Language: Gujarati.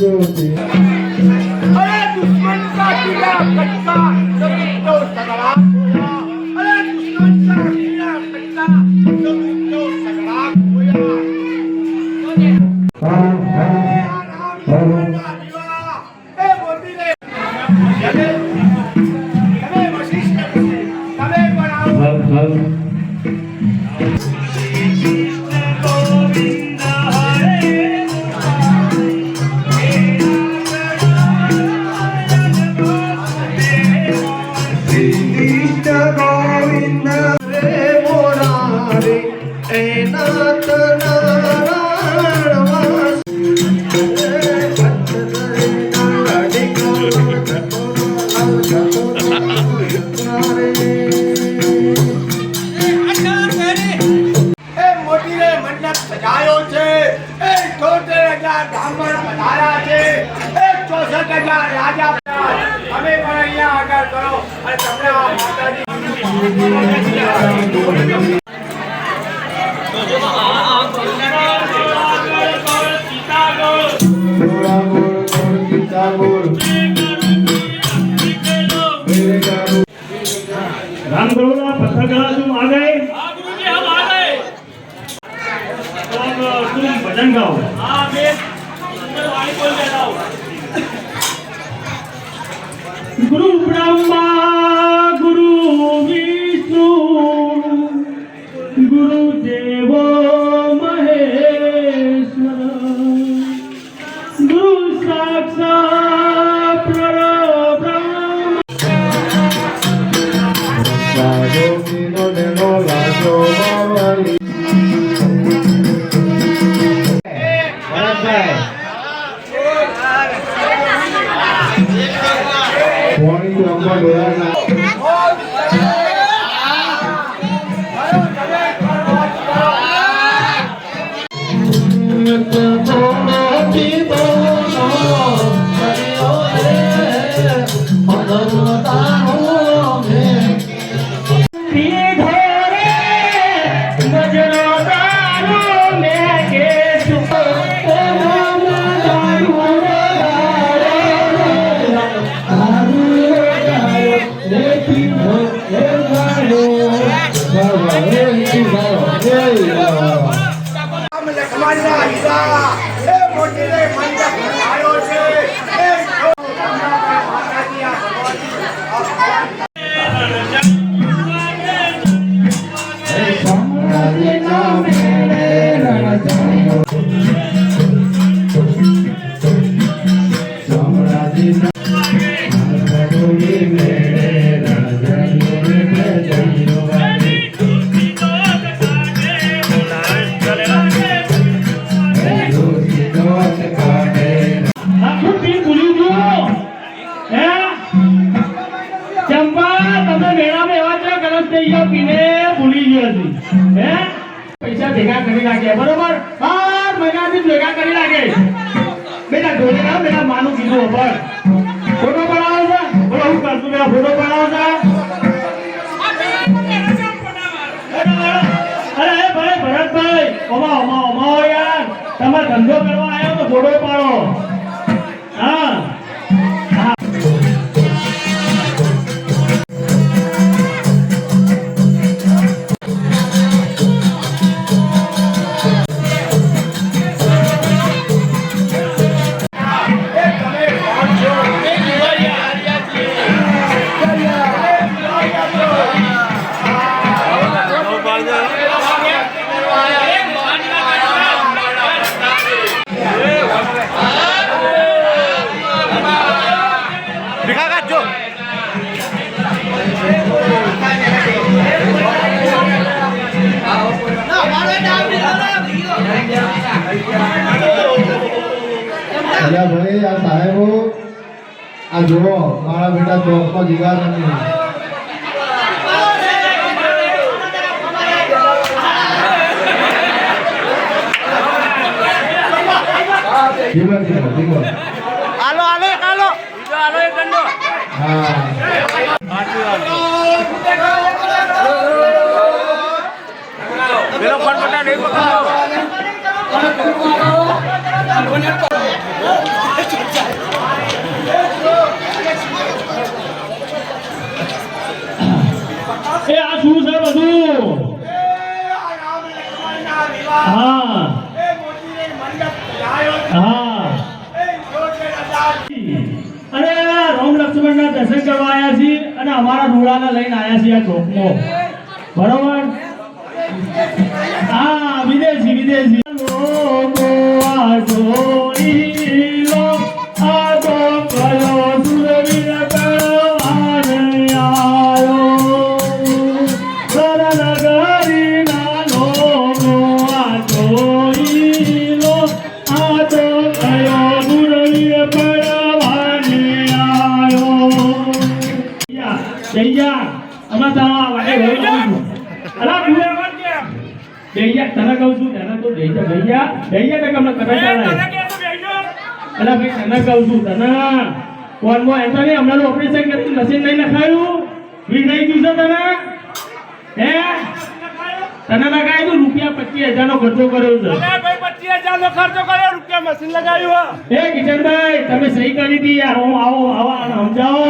अरे दुश्मन का किला कच्चा तो सगड़ा खोया। अरे दुश्मन का किला कच्चा तो सगड़ा खोया। ए मोदी ने તમે વશિષ્ઠ તમે બનાવો સજાયો છે 78,000 બ્રાહ્મણ પધાર્યા છે 64,000 રાજા અમે પણ અહીંયા આગળ કરો અને તમને આ માતાજી राम गुरुना पत्थर कला तुम आ गए? हाँ गुरुजी हम आ गए। तो अब तुम भजन गाओ। हाँ मैं वाणी बोल के लाओ। गुरु ब्रह्मा गुरु विष्णु गुरु देवो महेश्वर गुरु साक्षात् परब्रह्म पैसा भेगा કરી લાગે બરોબર 12 મહિનાથી ભેગા કરી લાગે બેટા ઢોલે ના બેટા માનું કીધું ઉપર ફોટો પડાવો છે બોલો હું કરતું બેટા ફોટો પડાવો છે અરે ભાઈ ભરતભાઈ ઓમા યાર તમારે ધંધો કરવા આવ્યો તો ફોટો પાડો હા ભાઈ આ સાહેબો આ જુઓ મારા બેટા ચોકમાં જીવા નથી આલો એક દંડો હા મેરો ફટફટા નહીં પકડો હા એ મોતીને મંડપ સજાયો છે. હા એ જોડે રાજા અને રામ લક્ષ્મણના દર્શન કરવા આવ્યા છીએ અને અમારા ડોળાને લઈને આવ્યા છીએ આ ચોકમાં બરોબર હા વિદેશી લોકો આ જોઈ લો આ તો કયો સુરવીર કરવાને આવ્યો સરનગરીના લોકો આ જોઈ લો આ તો કયો સુરવીર કરવાને આવ્યો જૈયા અમાર તારા વાડે ગયો અલા ભૂયા ભૈયા તને કહું છું તને તો ભૈયા ભૈયા તો કમને કરે ચાલે અલા ભાઈ તને કહું છું તને કોણ મો એમ તો નહીં હમણાં ઓપરેશન કરી મશીન નહીં નખાયું વી નહીં ગયું છે તને હે તને લગાવી દઉં રૂપિયા 25,000 નો ખર્ચો કર્યો છે ભાઈ 25,000 નો ખર્ચો કર્યો રૂપિયા મશીન લગાવ્યું હે કિશનભાઈ તમે સહી કરી દી યાર હું આવો સમજાવો